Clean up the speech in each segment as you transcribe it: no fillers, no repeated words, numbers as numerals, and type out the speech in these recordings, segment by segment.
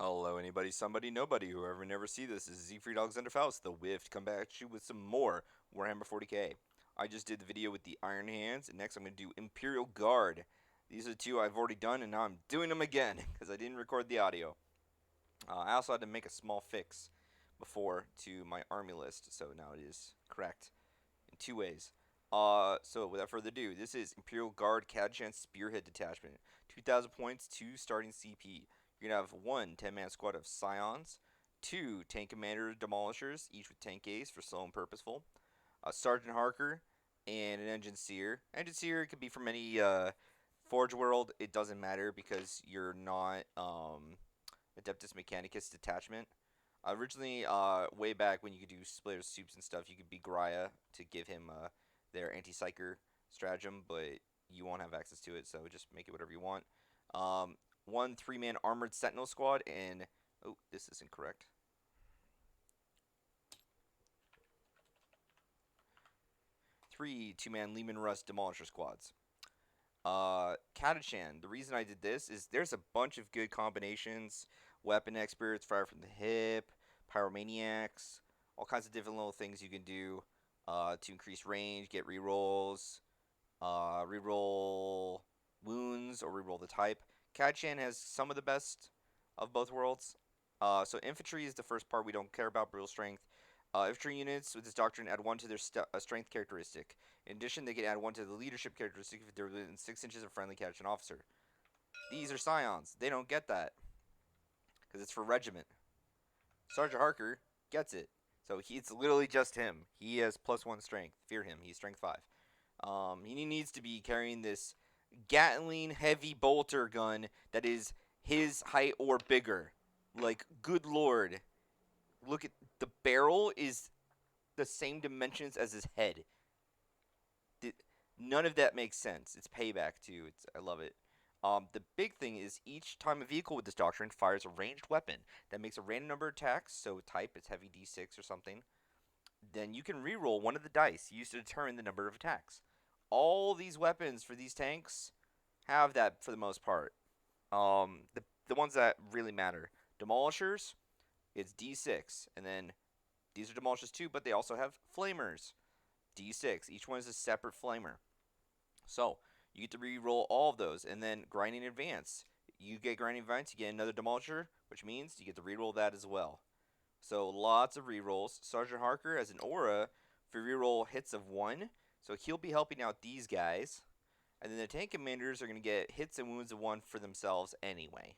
Hello, anybody, somebody, nobody, whoever never see this. This is Siegfried Alexander Faust, the Whiff, come back at you with some more Warhammer 40k. I just did the video with the Iron Hands, and next I'm going to do Imperial Guard. These are the two I've already done, and now I'm doing them again, because I didn't record the audio. I also had to make a small fix before to my army list, so now it is correct in two ways. So without further ado, this is Imperial Guard Catachan Spearhead Detachment. 2,000 points, 2 starting CP. You're going to have one 10-man squad of Scions, two Tank Commander Demolishers, each with tank Ace for slow and purposeful, a Sergeant Harker, and an Engine Seer. Engine Seer could be from any Forge World. It doesn't matter because you're not Adeptus Mechanicus detachment. Originally, way back when you could do splitters, soups, and stuff, you could be Graya to give him their anti-psyker stratagem, but you won't have access to it, so just make it whatever you want. One 3-man armored sentinel squad, and oh, this isn't correct. 3 2-man Lehman Russ demolisher squads. Catachan. The reason I did this is there's a bunch of good combinations. Weapon experts, fire from the hip, pyromaniacs, all kinds of different little things you can do to increase range, get rerolls, reroll wounds, or reroll the type. Catachan has some of the best of both worlds. So infantry is the first part we don't care about, brutal strength. Infantry units with this doctrine add 1 to their strength characteristic. In addition, they can add 1 to the leadership characteristic if they're within 6 inches of friendly Catachan officer. These are Scions. They don't get that because it's for regiment. Sergeant Harker gets it. So it's literally just him. He has +1 strength. Fear him. He's strength 5. He needs to be carrying this Gatling heavy bolter gun that is his height or bigger. Like, good lord. Look at the barrel is the same dimensions as his head. None of that makes sense. It's payback too. I love it. The big thing is each time a vehicle with this doctrine fires a ranged weapon that makes a random number of attacks, so type it's heavy D6 or something, then you can reroll one of the dice used to determine the number of attacks. All these weapons for these tanks have that for the most part. The ones that really matter. Demolishers, it's D6, and then these are demolishers too, but they also have flamers. D6. Each one is a separate flamer. So you get to re-roll all of those, and then grinding advance. You get grinding advance, you get another demolisher, which means you get to re-roll that as well. So lots of re-rolls. Sergeant Harker has an aura for re-roll hits of 1, so he'll be helping out these guys. And then the tank commanders are going to get hits and wounds of 1 for themselves anyway.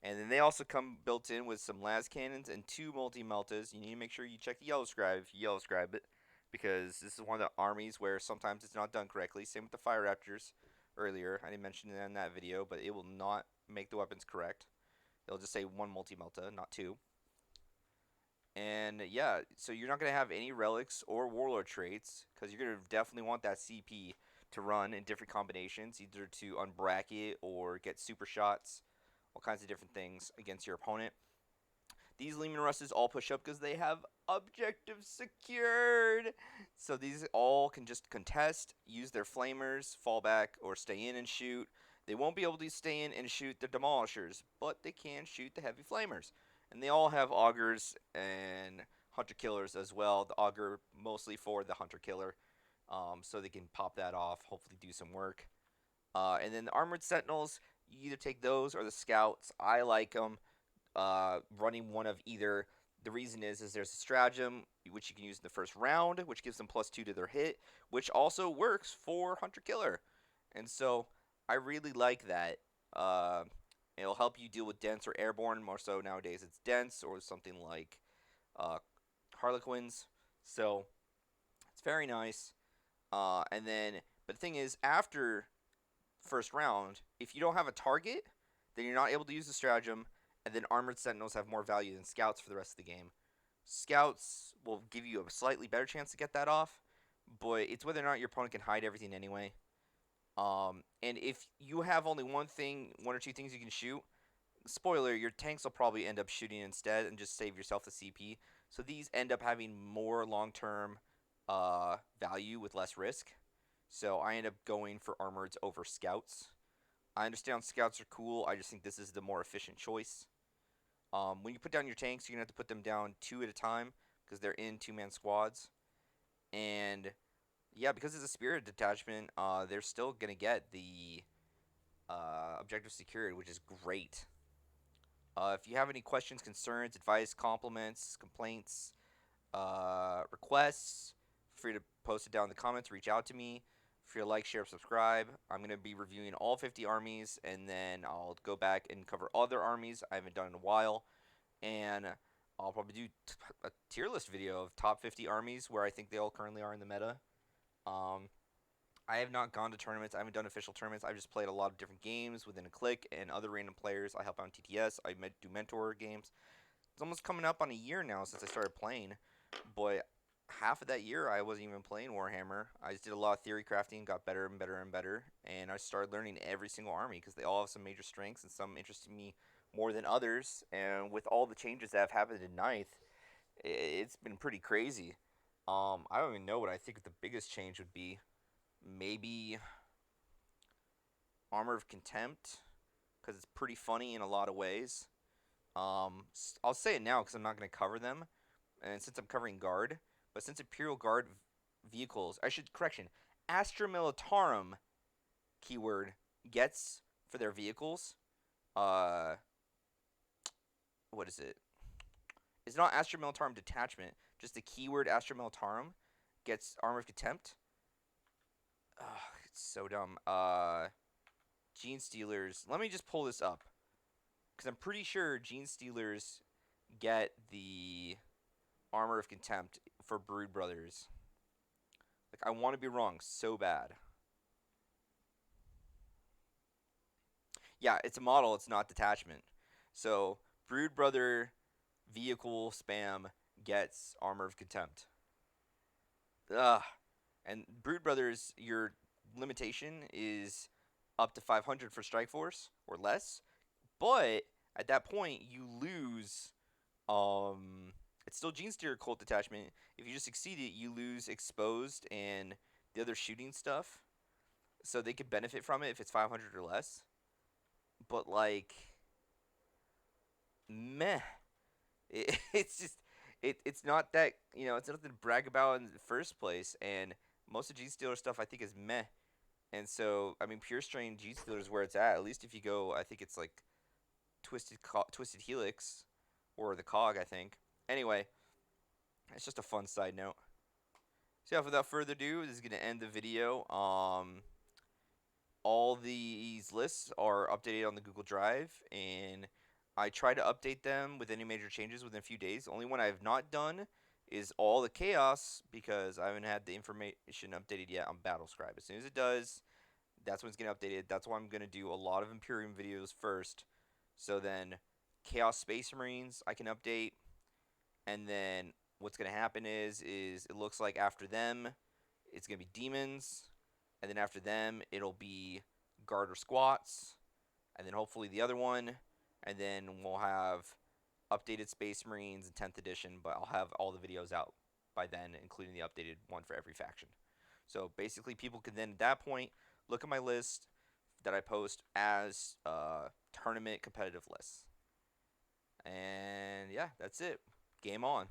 And then they also come built in with some las cannons and 2 multi-meltas. You need to make sure you check the yellow scribe if you yellow scribe it, because this is one of the armies where sometimes it's not done correctly. Same with the fire raptors earlier. I didn't mention it in that video, but it will not make the weapons correct. It'll just say 1 multi-melta, not 2. And yeah, so you're not going to have any relics or warlord traits, because you're going to definitely want that CP to run in different combinations, either to unbracket or get super shots, all kinds of different things against your opponent. These Lehman Russes all push up because they have objectives secured. So these all can just contest, use their flamers, fall back, or stay in and shoot. They won't be able to stay in and shoot the demolishers, but they can shoot the heavy flamers. And they all have augers and hunter killers as well. The auger mostly for the hunter killer, so they can pop that off, hopefully do some work. And then the armored sentinels, you either take those or the scouts. I like them running one of either. The reason is there's a stratagem which you can use in the first round, which gives them +2 to their hit, which also works for hunter killer. And so I really like that. It'll help you deal with dense or airborne. More so nowadays, it's dense or something like uh, harlequins. So it's very nice. And then, but the thing is, after first round, if you don't have a target, then you're not able to use the stratagem, and then armored sentinels have more value than scouts for the rest of the game. Scouts will give you a slightly better chance to get that off, but it's whether or not your opponent can hide everything anyway. And if you have only one or two things you can shoot, spoiler, your tanks will probably end up shooting instead and just save yourself the CP. So these end up having more long-term value with less risk. So I end up going for armoreds over scouts. I understand scouts are cool. I just think this is the more efficient choice. When you put down your tanks, you're gonna have to put them down two at a time because they're in two-man squads. And yeah, because it's a spirit detachment, they're still gonna get the objective secured, which is great. If you have any questions, concerns, advice, compliments, complaints, requests, feel free to post it down in the comments. Reach out to me. Feel free to like, share, subscribe. I'm gonna be reviewing all 50 armies, and then I'll go back and cover other armies I haven't done in a while, and I'll probably do a tier list video of top 50 armies where I think they all currently are in the meta. Um, I have not gone to tournaments. I haven't done official tournaments. I've just played a lot of different games within a click and other random players. I help out in TTS. Do mentor games. It's almost coming up on a year now since I started playing, but half of that year I wasn't even playing Warhammer. I just did a lot of theory crafting, got better and better and better, and I started learning every single army because they all have some major strengths and some interested me more than others. And with all the changes that have happened in Ninth, it's been pretty crazy. I don't even know what I think the biggest change would be. Maybe Armor of Contempt, because it's pretty funny in a lot of ways. I'll say it now because I'm not going to cover them, and since I'm covering Guard, but since Imperial Guard vehicles, I should correction, Astra Militarum keyword gets for their vehicles. Uh, what is it? It's not Astra Militarum detachment, just the keyword Astra Militarum gets Armor of Contempt. Ugh, it's so dumb. Gene Stealers. Let me just pull this up because I'm pretty sure Gene Stealers get the Armor of Contempt for Brood Brothers. Like, I want to be wrong so bad. Yeah, it's a model, it's not detachment. So, Brood Brother vehicle spam gets Armor of Contempt. Ugh. And Brood Brothers, your limitation is up to 500 for Strike Force or less. But at that point, you lose. It's still Gene Steer Cult Detachment. If you just succeed it, you lose Exposed and the other shooting stuff. So they could benefit from it if it's 500 or less. But, like, meh. It's just. It's not that. It's nothing to brag about in the first place. And most of Gene Stealer stuff I think is meh. And so, I mean, Pure Strain Gene Stealer is where it's at. At least if you go, I think it's like Twisted Helix or the Cog, I think. Anyway, it's just a fun side note. So yeah, without further ado, this is gonna end the video. All these lists are updated on the Google Drive, and I try to update them with any major changes within a few days. The only one I have not done is all the chaos because I haven't had the information updated yet on Battlescribe. As soon as it does, that's when it's getting updated. That's why I'm gonna do a lot of Imperium videos first. So then, Chaos Space Marines I can update, and then what's gonna happen is it looks like after them, it's gonna be demons, and then after them it'll be guard or squats, and then hopefully the other one, and then we'll have updated Space Marines in 10th edition. But I'll have all the videos out by then, including the updated one for every faction. So basically, people can then at that point look at my list that I post as tournament competitive lists. And yeah, that's it. Game on.